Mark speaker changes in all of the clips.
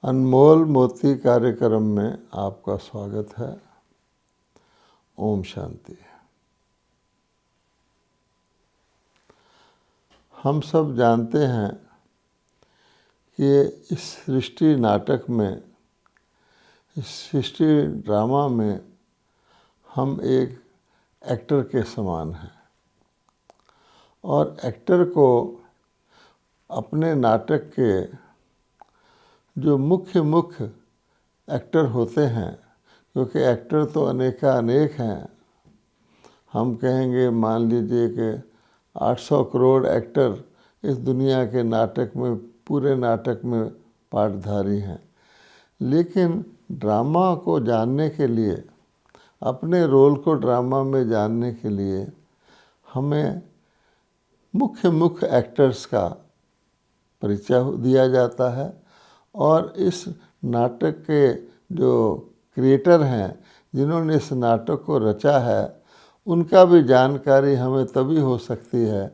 Speaker 1: अनमोल मोती कार्यक्रम में आपका स्वागत है। ओम शांति। हम सब जानते हैं कि इस सृष्टि नाटक में, इस सृष्टि ड्रामा में हम एक एक्टर के समान हैं और एक्टर को अपने नाटक के जो मुख्य एक्टर होते हैं, क्योंकि एक्टर तो अनेक हैं। हम कहेंगे, मान लीजिए कि 800 करोड़ एक्टर इस दुनिया के नाटक में, पूरे नाटक में पार्टधारी हैं। लेकिन ड्रामा को जानने के लिए, अपने रोल को ड्रामा में जानने के लिए हमें मुख्य एक्टर्स का परिचय दिया जाता है और इस नाटक के जो क्रिएटर हैं, जिन्होंने इस नाटक को रचा है, उनका भी जानकारी हमें तभी हो सकती है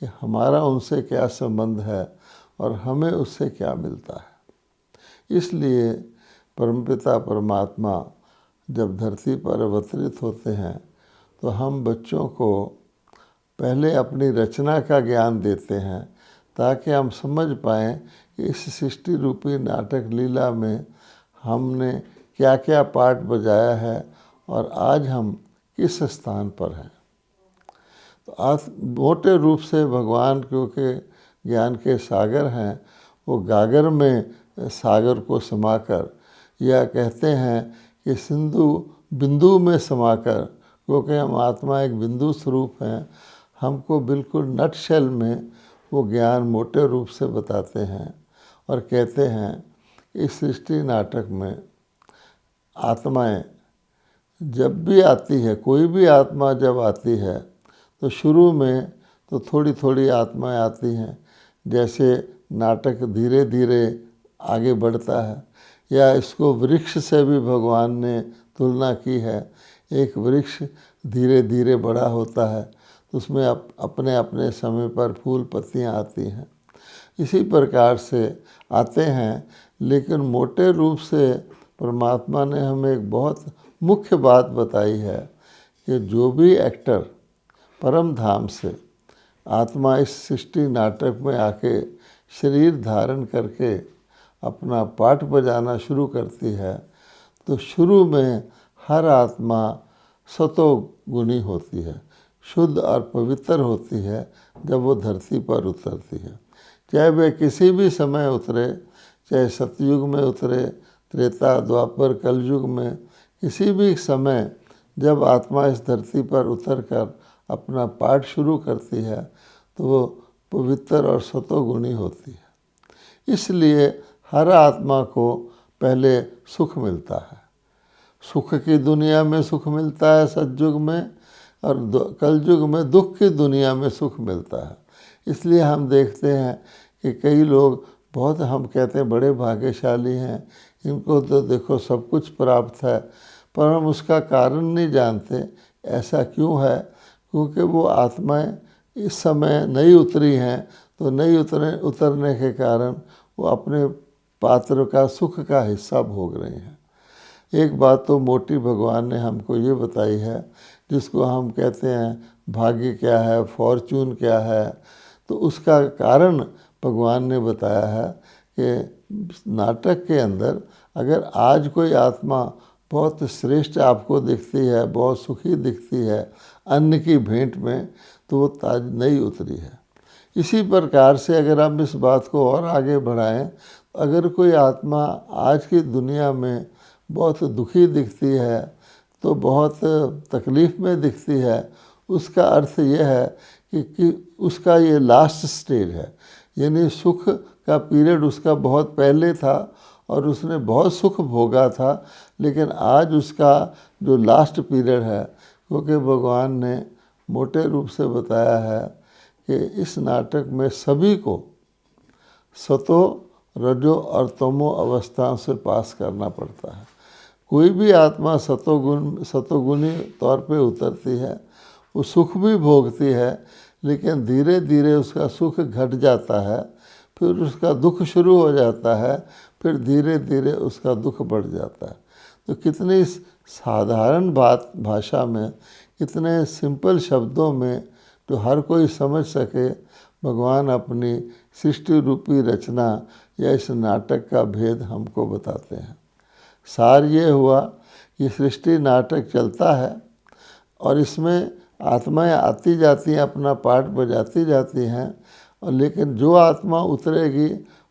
Speaker 1: कि हमारा उनसे क्या संबंध है और हमें उससे क्या मिलता है। इसलिए परमपिता परमात्मा जब धरती पर अवतरित होते हैं तो हम बच्चों को पहले अपनी रचना का ज्ञान देते हैं ताकि हम समझ पाएँ कि इस सृष्टि रूपी नाटक लीला में हमने क्या क्या पार्ट बजाया है और आज हम किस स्थान पर हैं। तो आज मोटे रूप से भगवान, क्योंकि ज्ञान के सागर हैं, वो गागर में सागर को समाकर, या कहते हैं कि सिंधु बिंदु में समाकर, क्योंकि हम आत्मा एक बिंदु स्वरूप हैं, हमको बिल्कुल नटशेल में वो ज्ञान मोटे रूप से बताते हैं और कहते हैं इस सृष्टि नाटक में आत्माएं जब भी आती है, कोई भी आत्मा जब आती है तो शुरू में तो थोड़ी थोड़ी आत्माएं आती हैं। जैसे नाटक धीरे धीरे आगे बढ़ता है, या इसको वृक्ष से भी भगवान ने तुलना की है। एक वृक्ष धीरे धीरे बड़ा होता है तो उसमें अपने अपने समय पर फूल पत्तियां आती हैं। इसी प्रकार से आते हैं। लेकिन मोटे रूप से परमात्मा ने हमें एक बहुत मुख्य बात बताई है कि जो भी एक्टर परम धाम से आत्मा इस सृष्टि नाटक में आके शरीर धारण करके अपना पाठ बजाना शुरू करती है, तो शुरू में हर आत्मा सतोगुणी होती है, शुद्ध और पवित्र होती है जब वो धरती पर उतरती है। चाहे वे किसी भी समय उतरे, चाहे सतयुग में उतरे, त्रेता द्वापर कलयुग में, किसी भी समय जब आत्मा इस धरती पर उतरकर अपना पाठ शुरू करती है तो वो पवित्र और सतोगुणी होती है। इसलिए हर आत्मा को पहले सुख मिलता है। सुख की दुनिया में सुख मिलता है सतयुग में, और कलयुग में दुख की दुनिया में सुख मिलता है। इसलिए हम देखते हैं कि कई लोग बहुत, हम कहते हैं बड़े भाग्यशाली हैं, इनको तो देखो सब कुछ प्राप्त है, पर हम उसका कारण नहीं जानते। ऐसा क्यों है? क्योंकि वो आत्माएं इस समय नहीं उतरी हैं, तो नहीं उतरने के कारण वो अपने पात्र का, सुख का हिस्सा भोग रहे हैं। एक बात तो मोटी भगवान ने हमको ये बताई है, जिसको हम कहते हैं भाग्य क्या है, फॉर्चून क्या है, तो उसका कारण भगवान ने बताया है कि नाटक के अंदर अगर आज कोई आत्मा बहुत श्रेष्ठ आपको दिखती है, बहुत सुखी दिखती है अन्न की भेंट में, तो वो ताज नहीं उतरी है। इसी प्रकार से अगर हम इस बात को और आगे बढ़ाएं, अगर कोई आत्मा आज की दुनिया में बहुत दुखी दिखती है, तो बहुत तकलीफ़ में दिखती है, उसका अर्थ यह है कि उसका ये लास्ट स्टेज है। यानी सुख का पीरियड उसका बहुत पहले था और उसने बहुत सुख भोगा था, लेकिन आज उसका जो लास्ट पीरियड है, क्योंकि भगवान ने मोटे रूप से बताया है कि इस नाटक में सभी को सतो, रजो और तमो अवस्थाओं से पास करना पड़ता है। कोई भी आत्मा सतोगुणी तौर पे उतरती है, वो सुख भी भोगती है, लेकिन धीरे धीरे उसका सुख घट जाता है, फिर उसका दुख शुरू हो जाता है, फिर धीरे धीरे उसका दुख बढ़ जाता है। तो कितनी साधारण भाषा में, कितने सिंपल शब्दों में जो हर कोई समझ सके, भगवान अपनी सृष्टि रूपी रचना या इस नाटक का भेद हमको बताते हैं। सार ये हुआ कि सृष्टि नाटक चलता है और इसमें आत्माएं आती जाती हैं, अपना पार्ट बजाती जाती हैं, और लेकिन जो आत्मा उतरेगी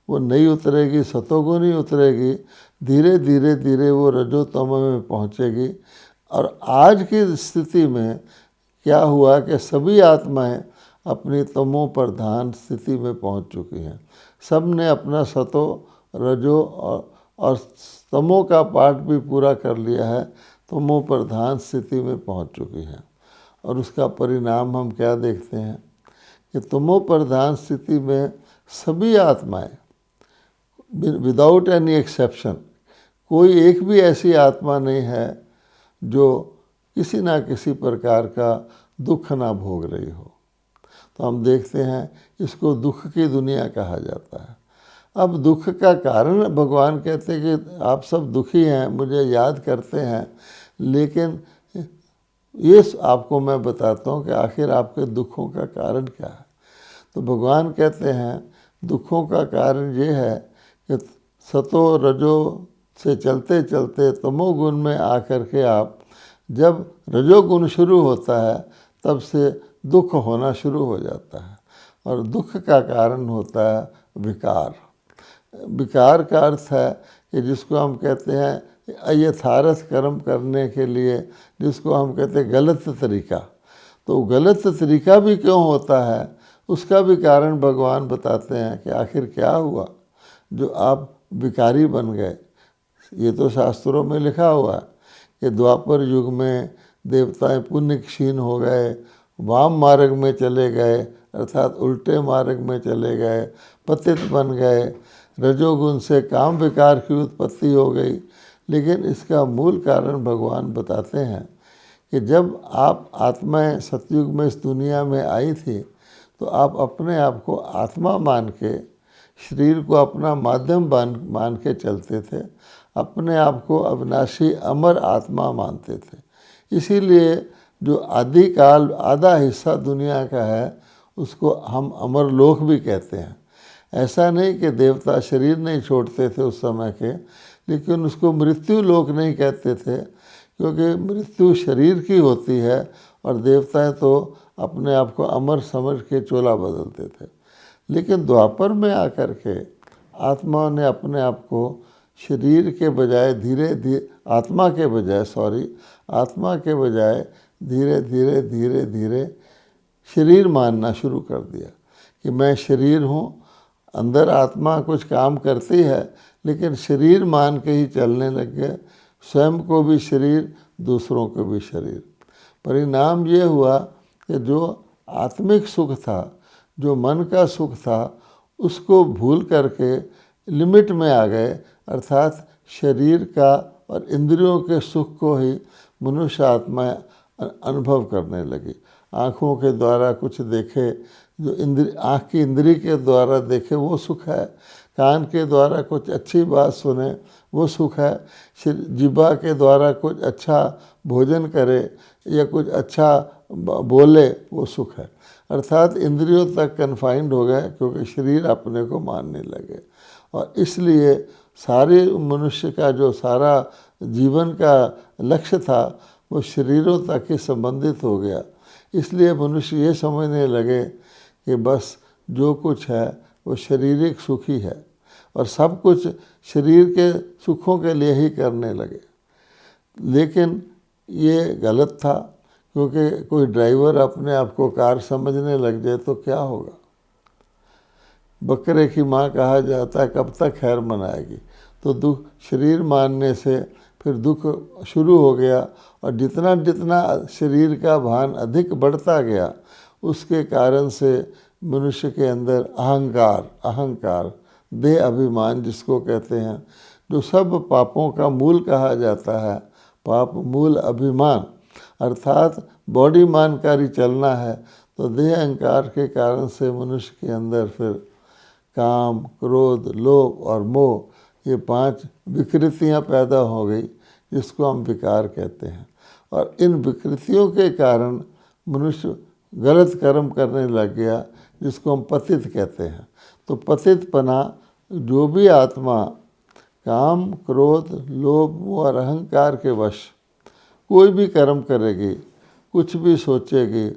Speaker 1: वो नहीं उतरेगी, सतोगुण ही उतरेगी, धीरे धीरे धीरे वो रजोतम में पहुंचेगी। और आज की स्थिति में क्या हुआ कि सभी आत्माएं अपनी तमो प्रधान स्थिति में पहुंच चुकी हैं। सब ने अपना सतो, रजो और तमो का पार्ट भी पूरा कर लिया है, तमो प्रधान स्थिति में पहुंच चुकी हैं। और उसका परिणाम हम क्या देखते हैं कि तमो प्रधान स्थिति में सभी आत्माएं विदाउट एनी एक्सेप्शन, कोई एक भी ऐसी आत्मा नहीं है जो किसी ना किसी प्रकार का दुख ना भोग रही हो। तो हम देखते हैं इसको दुख की दुनिया कहा जाता है। अब दुख का कारण भगवान कहते हैं कि आप सब दुखी हैं, मुझे याद करते हैं, लेकिन ये आपको मैं बताता हूँ कि आखिर आपके दुखों का कारण क्या है। तो भगवान कहते हैं दुखों का कारण ये है कि सतो रजो से चलते चलते तमोगुण में आकर के आप, जब रजोगुण शुरू होता है तब से दुख होना शुरू हो जाता है। और दुख का कारण होता है विकार। विकार का अर्थ है कि जिसको हम कहते हैं अयथार्थ कर्म करने के लिए, जिसको हम कहते हैं गलत तरीका। तो गलत तरीका भी क्यों होता है, उसका भी कारण भगवान बताते हैं कि आखिर क्या हुआ जो आप विकारी बन गए। ये तो शास्त्रों में लिखा हुआ है कि द्वापर युग में देवताएं पुण्य क्षीण हो गए, वाम मार्ग में चले गए, अर्थात उल्टे मार्ग में चले गए, पतित बन गए, रजोगुण से काम विकार की उत्पत्ति हो गई। लेकिन इसका मूल कारण भगवान बताते हैं कि जब आप आत्माएं सतयुग में इस दुनिया में आई थी तो आप अपने आप को आत्मा मान के, शरीर को अपना माध्यम मान के चलते थे, अपने आप को अविनाशी अमर आत्मा मानते थे। इसीलिए जो आदिकाल आधा हिस्सा दुनिया का है उसको हम अमर लोक भी कहते हैं। ऐसा नहीं कि देवता शरीर नहीं छोड़ते थे उस समय के, लेकिन उसको मृत्यु लोक नहीं कहते थे, क्योंकि मृत्यु शरीर की होती है और देवताएं तो अपने आप को अमर समझ के चोला बदलते थे। लेकिन द्वापर में आकर के आत्माओं ने अपने आप को शरीर के बजाय धीरे धीरे, आत्मा के बजाय धीरे धीरे धीरे धीरे शरीर मानना शुरू कर दिया कि मैं शरीर हूँ। अंदर आत्मा कुछ काम करती है, लेकिन शरीर मान के ही चलने लग गए, स्वयं को भी शरीर, दूसरों को भी शरीर। परिणाम ये हुआ कि जो आत्मिक सुख था, जो मन का सुख था, उसको भूल करके लिमिट में आ गए, अर्थात शरीर का और इंद्रियों के सुख को ही मनुष्य आत्मा अनुभव करने लगी। आँखों के द्वारा कुछ देखे, जो आँख की इंद्री के द्वारा देखे वो सुख है, कान के द्वारा कुछ अच्छी बात सुने वो सुख है, जिह्वा के द्वारा कुछ अच्छा भोजन करे या कुछ अच्छा बोले वो सुख है। अर्थात इंद्रियों तक कन्फाइंड हो गए, क्योंकि शरीर अपने को मानने लगे। और इसलिए सारे मनुष्य का जो सारा जीवन का लक्ष्य था वो शरीरों तक ही संबंधित हो गया। इसलिए मनुष्य ये समझने लगे कि बस जो कुछ है वो शारीरिक सुख ही है, और सब कुछ शरीर के सुखों के लिए ही करने लगे। लेकिन ये गलत था, क्योंकि कोई ड्राइवर अपने आप को कार समझने लग जाए तो क्या होगा। बकरे की माँ कहा जाता है, कब तक खैर मनाएगी। तो दुख शरीर मानने से फिर दुख शुरू हो गया, और जितना जितना शरीर का भान अधिक बढ़ता गया, उसके कारण से मनुष्य के अंदर अहंकार, देह अभिमान जिसको कहते हैं, जो सब पापों का मूल कहा जाता है, पाप मूल अभिमान, अर्थात बॉडी मानकारी चलना है। तो देह अहंकार के कारण से मनुष्य के अंदर फिर काम, क्रोध, लोभ और मोह, ये 5 विकृतियां पैदा हो गई, जिसको हम विकार कहते हैं। और इन विकृतियों के कारण मनुष्य गलत कर्म करने लग गया, जिसको हम पतित कहते हैं। तो पतितपना, जो भी आत्मा काम, क्रोध, लोभ, मोह और अहंकार के वश कोई भी कर्म करेगी, कुछ भी सोचेगी,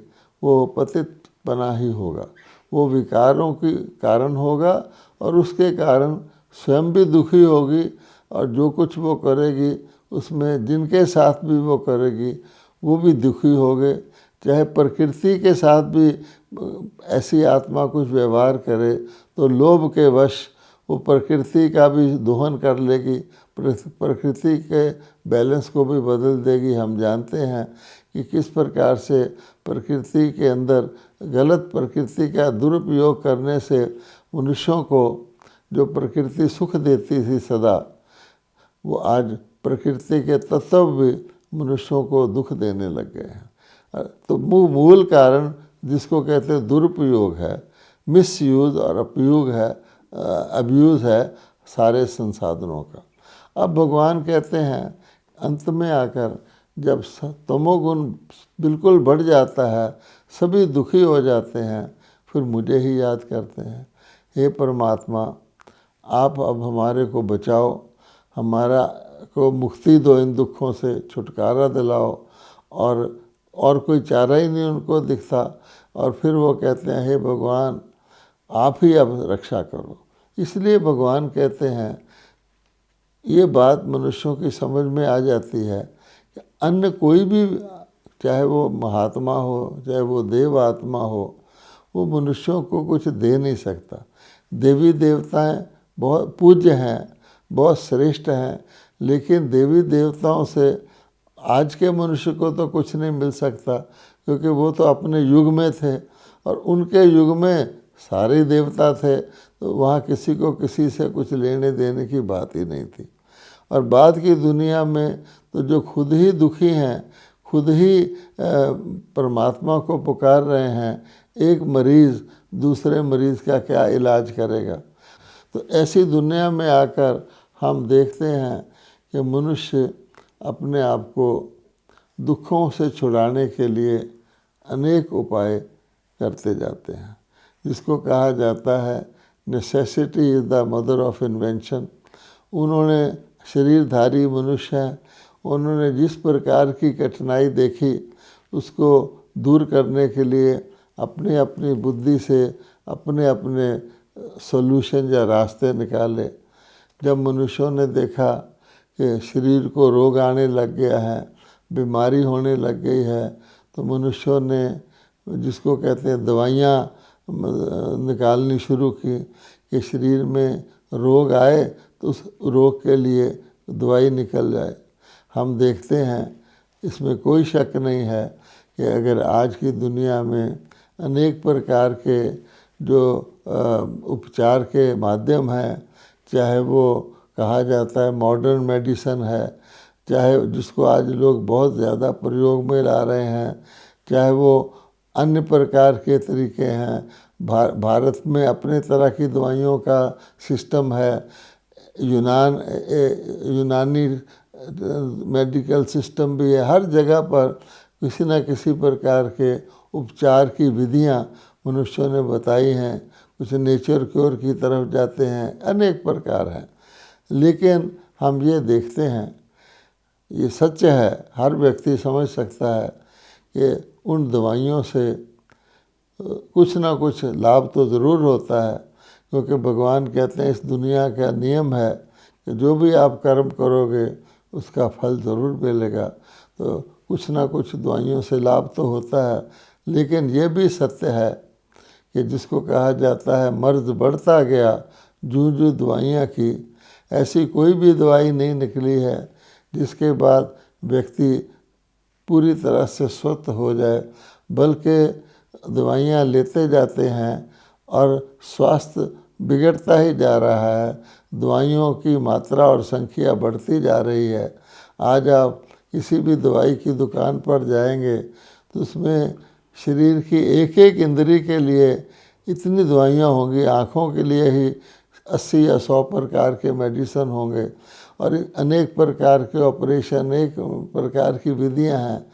Speaker 1: वो पतितपना ही होगा। वो विकारों के कारण होगा और उसके कारण स्वयं भी दुखी होगी, और जो कुछ वो करेगी उसमें जिनके साथ भी वो करेगी वो भी दुखी होंगे। चाहे प्रकृति के साथ भी ऐसी आत्मा कुछ व्यवहार करे तो लोभ के वश वो प्रकृति का भी दोहन कर लेगी, प्रकृति के बैलेंस को भी बदल देगी। हम जानते हैं कि किस प्रकार से प्रकृति के अंदर गलत प्रकृति का दुरुपयोग करने से मनुष्यों को जो प्रकृति सुख देती थी सदा, वो आज प्रकृति के तत्व भी मनुष्यों को दुख देने लग गए हैं। तो मूल कारण जिसको कहते हैं दुरुपयोग है, मिसयूज और अब्यूज़ है सारे संसाधनों का। अब भगवान कहते हैं अंत में आकर, जब तमोगुण बिल्कुल बढ़ जाता है, सभी दुखी हो जाते हैं, फिर मुझे ही याद करते हैं, हे परमात्मा, आप अब हमारे को बचाओ, हमारा को मुक्ति दो, इन दुखों से छुटकारा दिलाओ। और कोई चारा ही नहीं उनको दिखता। और फिर वो कहते हैं, हे भगवान, आप ही अब रक्षा करो। इसलिए भगवान कहते हैं, ये बात मनुष्यों की समझ में आ जाती है कि अन्य कोई भी, चाहे वो महात्मा हो, चाहे वो देव आत्मा हो, वो मनुष्यों को कुछ दे नहीं सकता। देवी देवताएं बहुत पूज्य हैं, बहुत श्रेष्ठ हैं, लेकिन देवी देवताओं से आज के मनुष्य को तो कुछ नहीं मिल सकता, क्योंकि वो तो अपने युग में थे और उनके युग में सारे देवता थे, तो वहाँ किसी को किसी से कुछ लेने देने की बात ही नहीं थी। और बाद की दुनिया में तो जो खुद ही दुखी हैं, खुद ही परमात्मा को पुकार रहे हैं, एक मरीज़ दूसरे मरीज़ का क्या इलाज करेगा। तो ऐसी दुनिया में आकर हम देखते हैं कि मनुष्य अपने आप को दुखों से छुड़ाने के लिए अनेक उपाय करते जाते हैं, जिसको कहा जाता है necessity is the mother of invention. उन्होंने, शरीरधारी मनुष्य हैं, उन्होंने जिस प्रकार की कठिनाई देखी उसको दूर करने के लिए अपनी अपनी बुद्धि से अपने अपने सॉल्यूशन या रास्ते निकाले। जब मनुष्यों ने देखा कि शरीर को रोग आने लग गया है, बीमारी होने लग गई है, तो मनुष्यों ने, जिसको कहते हैं दवाइयाँ निकालनी शुरू की कि शरीर में रोग आए तो उस रोग के लिए दवाई निकल जाए। हम देखते हैं, इसमें कोई शक नहीं है कि अगर आज की दुनिया में अनेक प्रकार के जो उपचार के माध्यम हैं, चाहे वो कहा जाता है मॉडर्न मेडिसिन है, चाहे जिसको आज लोग बहुत ज़्यादा प्रयोग में ला रहे हैं, चाहे वो अन्य प्रकार के तरीके हैं। भारत में अपने तरह की दवाइयों का सिस्टम है, यूनानी मेडिकल सिस्टम भी है। हर जगह पर किसी न किसी प्रकार के उपचार की विधियां मनुष्यों ने बताई हैं। कुछ नेचर क्योर की तरफ जाते हैं, अनेक प्रकार हैं। लेकिन हम ये देखते हैं, ये सच है, हर व्यक्ति समझ सकता है कि उन दवाइयों से कुछ ना कुछ लाभ तो ज़रूर होता है, क्योंकि भगवान कहते हैं इस दुनिया का नियम है कि जो भी आप कर्म करोगे उसका फल ज़रूर मिलेगा। तो कुछ ना कुछ दवाइयों से लाभ तो होता है, लेकिन ये भी सत्य है कि जिसको कहा जाता है मर्ज बढ़ता गया जूं जूं दवाइयाँ की, ऐसी कोई भी दवाई नहीं निकली है जिसके बाद व्यक्ति पूरी तरह से स्वस्थ हो जाए, बल्कि दवाइयाँ लेते जाते हैं और स्वास्थ्य बिगड़ता ही जा रहा है। दवाइयों की मात्रा और संख्या बढ़ती जा रही है। आज आप किसी भी दवाई की दुकान पर जाएंगे तो उसमें शरीर की एक एक इंद्री के लिए इतनी दवाइयाँ होंगी, आँखों के लिए ही 80 या 100 प्रकार के मेडिसिन होंगे और अनेक प्रकार के ऑपरेशन, अनेक प्रकार की विधियाँ हैं।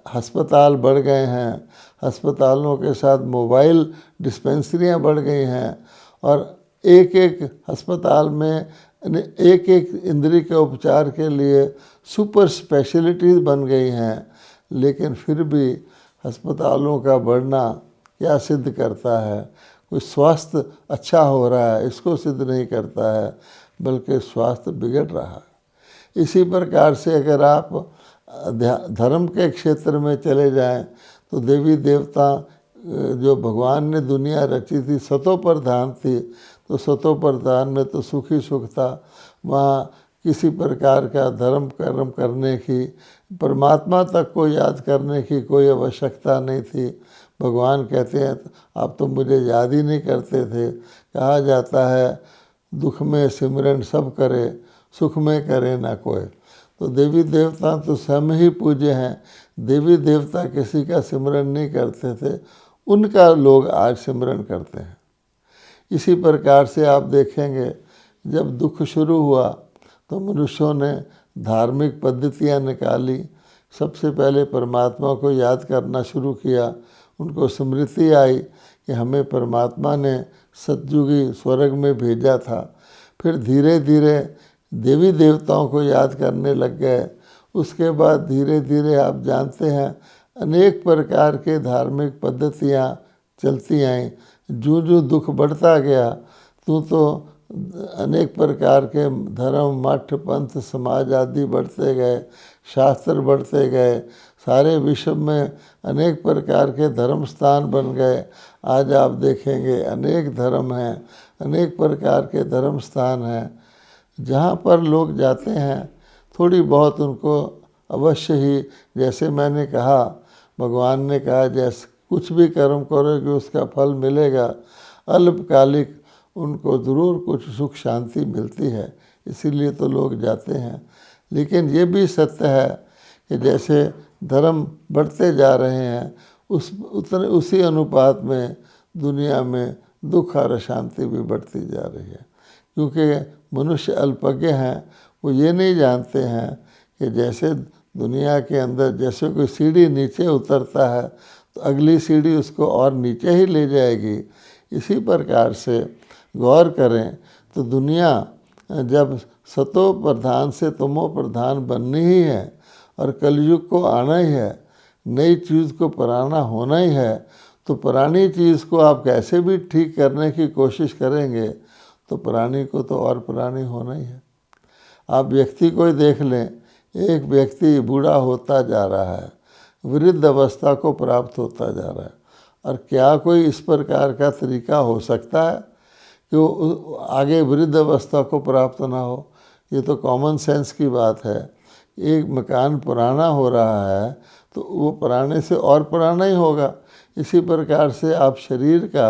Speaker 1: अस्पताल बढ़ गए हैं, अस्पतालों के साथ मोबाइल डिस्पेंसरियाँ बढ़ गई हैं और एक एक अस्पताल में एक एक इंद्री के उपचार के लिए सुपर स्पेशलिटीज़ बन गई हैं। लेकिन फिर भी अस्पतालों का बढ़ना क्या सिद्ध करता है? कोई स्वास्थ्य अच्छा हो रहा है इसको सिद्ध नहीं करता है, बल्कि स्वास्थ्य बिगड़ रहा है। इसी प्रकार से अगर आप धर्म के क्षेत्र में चले जाएं तो देवी देवता जो भगवान ने दुनिया रची थी सतो प्रधान थी, तो सतो प्रधान में तो सुखी सुख था। वहाँ किसी प्रकार का धर्म कर्म करने की, परमात्मा तक को याद करने की कोई आवश्यकता नहीं थी। भगवान कहते हैं आप तो मुझे याद ही नहीं करते थे। कहा जाता है दुख में सिमरन सब करे, सुख में करे ना कोई। तो देवी देवता तो स्वयं ही पूज्य हैं। देवी देवता किसी का सिमरन नहीं करते थे, उनका लोग आज सिमरन करते हैं। इसी प्रकार से आप देखेंगे जब दुख शुरू हुआ तो मनुष्यों ने धार्मिक पद्धतियाँ निकाली। सबसे पहले परमात्मा को याद करना शुरू किया। उनको स्मृति आई कि हमें परमात्मा ने सतयुगी स्वर्ग में भेजा था। फिर धीरे धीरे देवी देवताओं को याद करने लग गए। उसके बाद धीरे धीरे आप जानते हैं अनेक प्रकार के धार्मिक पद्धतियाँ चलती आईं। जो जो दुख बढ़ता गया तो अनेक प्रकार के धर्म, मठ, पंथ, समाज आदि बढ़ते गए, शास्त्र बढ़ते गए। सारे विश्व में अनेक प्रकार के धर्म स्थान बन गए। आज आप देखेंगे अनेक धर्म हैं, अनेक प्रकार के धर्म स्थान हैं। जहाँ पर लोग जाते हैं थोड़ी बहुत उनको अवश्य ही, जैसे मैंने कहा, भगवान ने कहा जैसे कुछ भी कर्म करोगे उसका फल मिलेगा। अल्पकालिक उनको ज़रूर कुछ सुख शांति मिलती है, इसीलिए तो लोग जाते हैं। लेकिन ये भी सत्य है कि जैसे धर्म बढ़ते जा रहे हैं उसी अनुपात में दुनिया में दुख और अशांति भी बढ़ती जा रही है। क्योंकि मनुष्य अल्पज्ञ हैं, वो ये नहीं जानते हैं कि जैसे दुनिया के अंदर जैसे कोई सीढ़ी नीचे उतरता है तो अगली सीढ़ी उसको और नीचे ही ले जाएगी। इसी प्रकार से गौर करें तो दुनिया जब सतो प्रधान से तमो प्रधान बननी ही है और कलयुग को आना ही है, नई चीज़ को पुराना होना ही है, तो पुरानी चीज़ को आप कैसे भी ठीक करने की कोशिश करेंगे तो पुरानी को तो और पुरानी होना ही है। आप व्यक्ति को ही देख लें, एक व्यक्ति बूढ़ा होता जा रहा है, वृद्ध अवस्था को प्राप्त होता जा रहा है, और क्या कोई इस प्रकार का तरीका हो सकता है कि वो आगे वृद्ध अवस्था को प्राप्त ना हो? ये तो कॉमन सेंस की बात है। एक मकान पुराना हो रहा है तो वो पुराने से और पुराना ही होगा। इसी प्रकार से आप शरीर का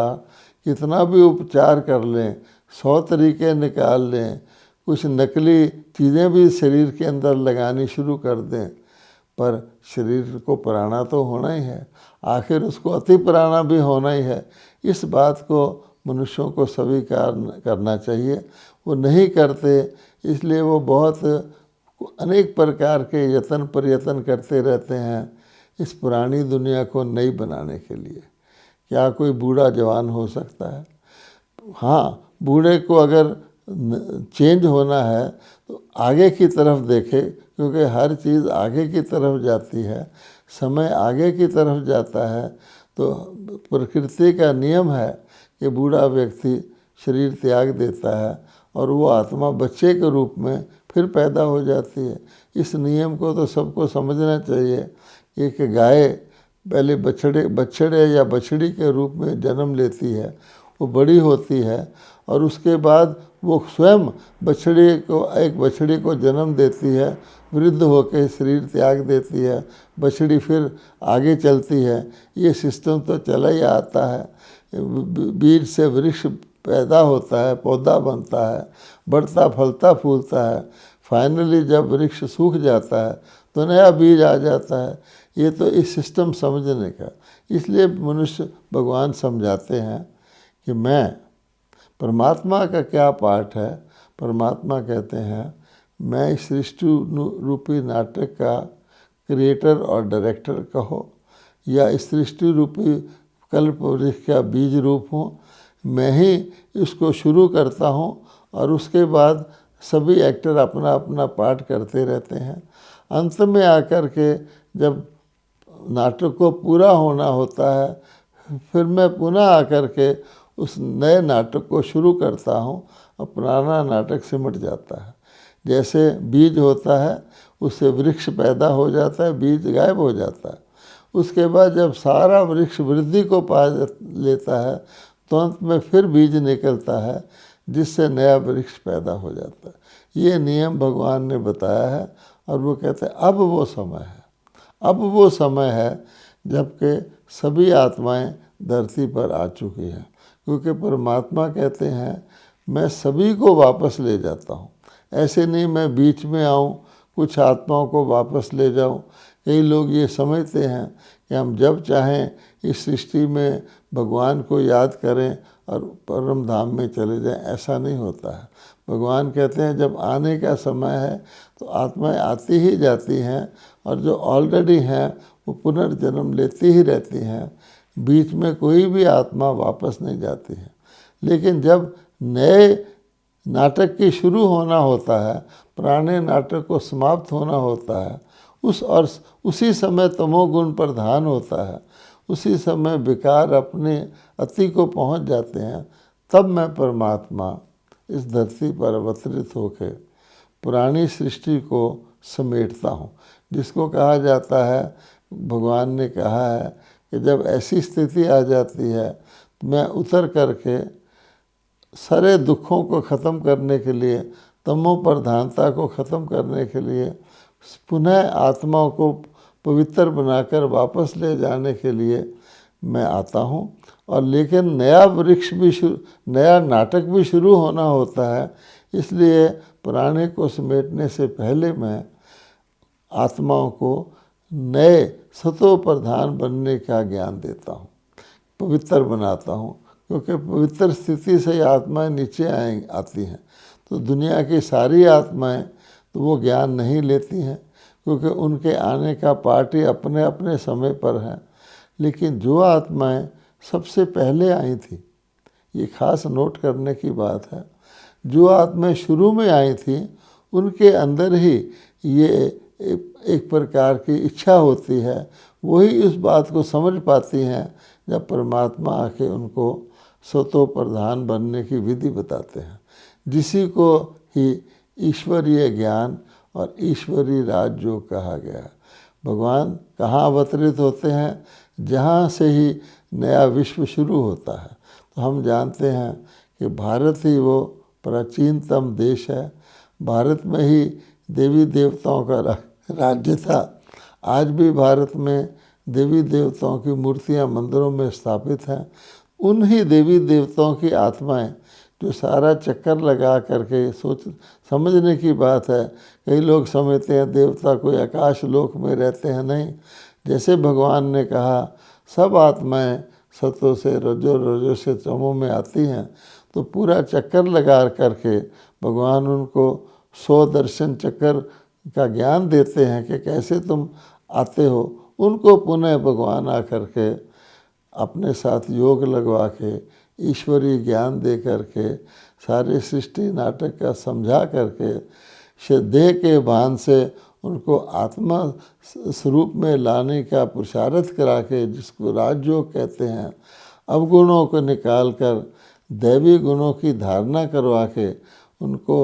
Speaker 1: कितना भी उपचार कर लें, 100 तरीके निकाल लें, कुछ नकली चीज़ें भी शरीर के अंदर लगानी शुरू कर दें, पर शरीर को पुराना तो होना ही है, आखिर उसको अति पुराना भी होना ही है। इस बात को मनुष्यों को स्वीकार करना चाहिए। वो नहीं करते, इसलिए वो बहुत अनेक प्रकार के यत्न प्रयत्न करते रहते हैं इस पुरानी दुनिया को नई बनाने के लिए। क्या कोई बूढ़ा जवान हो सकता है? हाँ, बूढ़े को अगर चेंज होना है तो आगे की तरफ देखे, क्योंकि हर चीज़ आगे की तरफ जाती है, समय आगे की तरफ जाता है। तो प्रकृति का नियम है कि बूढ़ा व्यक्ति शरीर त्याग देता है और वो आत्मा बच्चे के रूप में फिर पैदा हो जाती है। इस नियम को तो सबको समझना चाहिए। एक गाय पहले बछड़े या बछड़ी के रूप में जन्म लेती है, वो बड़ी होती है और उसके बाद वो स्वयं एक बछड़ी को जन्म देती है, वृद्ध होकर शरीर त्याग देती है, बछड़ी फिर आगे चलती है। ये सिस्टम तो चला ही आता है। बीज से वृक्ष पैदा होता है, पौधा बनता है, बढ़ता फलता फूलता है, फाइनली जब वृक्ष सूख जाता है तो नया बीज आ जाता है। ये तो इस सिस्टम समझने का, इसलिए मनुष्य भगवान समझाते हैं कि मैं, परमात्मा का क्या पार्ट है। परमात्मा कहते हैं मैं इस सृष्टि रूपी नाटक का क्रिएटर और डायरेक्टर कहो, या इस सृष्टि रूपी कल्प वृक्ष का बीज रूप हूँ। मैं ही इसको शुरू करता हूँ और उसके बाद सभी एक्टर अपना अपना पार्ट करते रहते हैं। अंत में आकर के जब नाटक को पूरा होना होता है, फिर मैं पुनः आकर के उस नए नाटक को शुरू करता हूँ और पुराना नाटक सिमट जाता है। जैसे बीज होता है, उससे वृक्ष पैदा हो जाता है, बीज गायब हो जाता है। उसके बाद जब सारा वृक्ष वृद्धि को पा लेता है तो अंत में फिर बीज निकलता है, जिससे नया वृक्ष पैदा हो जाता है। ये नियम भगवान ने बताया है और वो कहते हैं अब वो समय है, अब वो समय है जबकि सभी आत्माएं धरती पर आ चुकी हैं। क्योंकि परमात्मा कहते हैं मैं सभी को वापस ले जाता हूँ, ऐसे नहीं मैं बीच में आऊँ कुछ आत्माओं को वापस ले जाऊँ। कई लोग ये समझते हैं कि हम जब चाहें इस सृष्टि में भगवान को याद करें और परम धाम में चले जाएं, ऐसा नहीं होता है। भगवान कहते हैं जब आने का समय है तो आत्माएं आती ही जाती हैं और जो ऑलरेडी हैं वो पुनर्जन्म लेती ही रहती हैं, बीच में कोई भी आत्मा वापस नहीं जाती है। लेकिन जब नए नाटक की शुरू होना होता है, पुराने नाटक को समाप्त होना होता है, उसी समय तमोगुण प्रधान होता है, उसी समय विकार अपने अति को पहुंच जाते हैं, तब मैं परमात्मा इस धरती पर अवतरित होकर पुरानी सृष्टि को समेटता हूँ। जिसको कहा जाता है, भगवान ने कहा है कि जब ऐसी स्थिति आ जाती है तो मैं उतर करके सारे दुखों को ख़त्म करने के लिए, तमो प्रधानता को ख़त्म करने के लिए, पुनः आत्माओं को पवित्र बनाकर वापस ले जाने के लिए मैं आता हूँ। और लेकिन नया वृक्ष भी नया नाटक भी शुरू होना होता है, इसलिए पुराने को समेटने से पहले मैं आत्माओं को नए सतो प्रधान बनने का ज्ञान देता हूँ, पवित्र बनाता हूँ। क्योंकि पवित्र स्थिति से आत्माएं नीचे आती हैं, तो दुनिया की सारी आत्माएं तो वो ज्ञान नहीं लेती हैं, क्योंकि उनके आने का पार्टी अपने अपने समय पर है। लेकिन जो आत्माएं सबसे पहले आई थी, ये खास नोट करने की बात है, जो आत्माएं शुरू में आई थी उनके अंदर ही ये एक प्रकार की इच्छा होती है, वही इस बात को समझ पाती हैं जब परमात्मा आके उनको सतो प्रधान बनने की विधि बताते हैं, जिसी को ही ईश्वरीय ज्ञान और ईश्वरीय राजयोग कहा गया। भगवान कहाँ अवतरित होते हैं? जहाँ से ही नया विश्व शुरू होता है। तो हम जानते हैं कि भारत ही वो प्राचीनतम देश है, भारत में ही देवी देवताओं का राज्य था। आज भी भारत में देवी देवताओं की मूर्तियाँ मंदिरों में स्थापित हैं। उन ही देवी देवताओं की आत्माएं जो सारा चक्कर लगा करके समझने की बात है। कई लोग समझते हैं देवता कोई आकाश लोक में रहते हैं, नहीं। जैसे भगवान ने कहा सब आत्माएं सतों से रजो से तमो में आती हैं, तो पूरा चक्कर लगा करके भगवान उनको 100 दर्शन चक्कर का ज्ञान देते हैं कि कैसे तुम आते हो। उनको पुनः भगवान आकर के अपने साथ योग लगवा के ईश्वरीय ज्ञान दे करके सारे सृष्टि नाटक का समझा करके देह के भान से उनको आत्मा स्वरूप में लाने का पुरुषार्थ करा के, जिसको राजयोग कहते हैं, अवगुणों को निकाल कर दैवी गुणों की धारणा करवा के उनको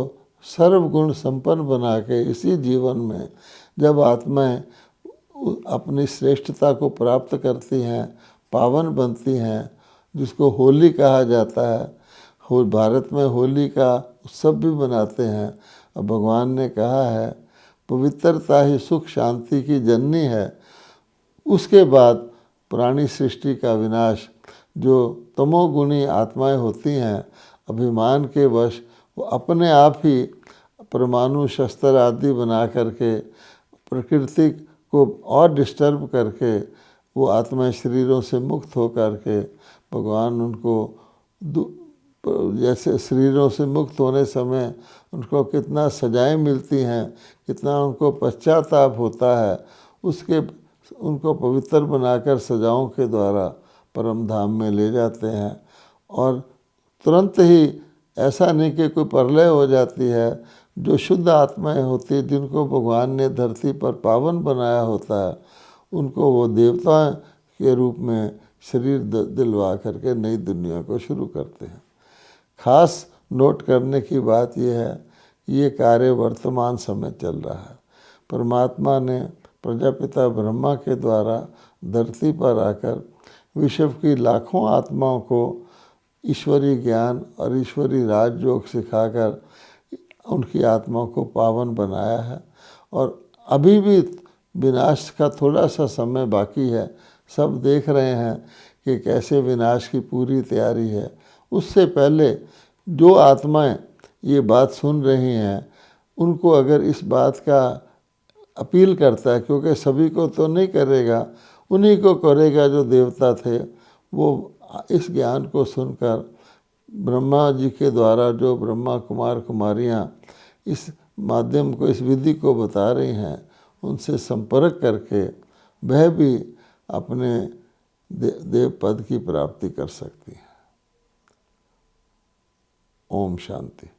Speaker 1: सर्वगुण संपन्न बना के इसी जीवन में जब आत्माएं अपनी श्रेष्ठता को प्राप्त करती हैं, पावन बनती हैं, जिसको होली कहा जाता है। भारत में होली का उत्सव भी मनाते हैं। और भगवान ने कहा है पवित्रता ही सुख शांति की जननी है। उसके बाद पुरानी सृष्टि का विनाश, जो तमोगुणी आत्माएं होती हैं, अभिमान के वश वो अपने आप ही परमाणु शस्त्र आदि बना करके प्रकृति को और डिस्टर्ब करके वो आत्माएं शरीरों से मुक्त हो करके भगवान उनको जैसे शरीरों से मुक्त होने समय उनको कितना सजाएं मिलती हैं, कितना उनको पश्चाताप होता है, उसके उनको पवित्र बनाकर सजाओं के द्वारा परम धाम में ले जाते हैं। और तुरंत ही ऐसा नहीं कि कोई प्रलय हो जाती है, जो शुद्ध आत्माएं होती हैं जिनको भगवान ने धरती पर पावन बनाया होता है, उनको वो देवता के रूप में शरीर दिलवा करके नई दुनिया को शुरू करते हैं। खास नोट करने की बात यह है कि ये कार्य वर्तमान समय चल रहा है। परमात्मा ने प्रजापिता ब्रह्मा के द्वारा धरती पर आकर विश्व की लाखों आत्माओं को ईश्वरीय ज्ञान और ईश्वरीय राजयोग सिखाकर उनकी आत्माओं को पावन बनाया है। और अभी भी विनाश का थोड़ा सा समय बाकी है। सब देख रहे हैं कि कैसे विनाश की पूरी तैयारी है। उससे पहले जो आत्माएं ये बात सुन रही हैं, उनको अगर इस बात का अपील करता है, क्योंकि सभी को तो नहीं करेगा, उन्हीं को करेगा जो देवता थे, वो इस ज्ञान को सुनकर ब्रह्मा जी के द्वारा जो ब्रह्मा कुमार कुमारियाँ इस माध्यम को, इस विधि को बता रही हैं, उनसे संपर्क करके वह भी अपने देव पद की प्राप्ति कर सकती है। ओम शांति।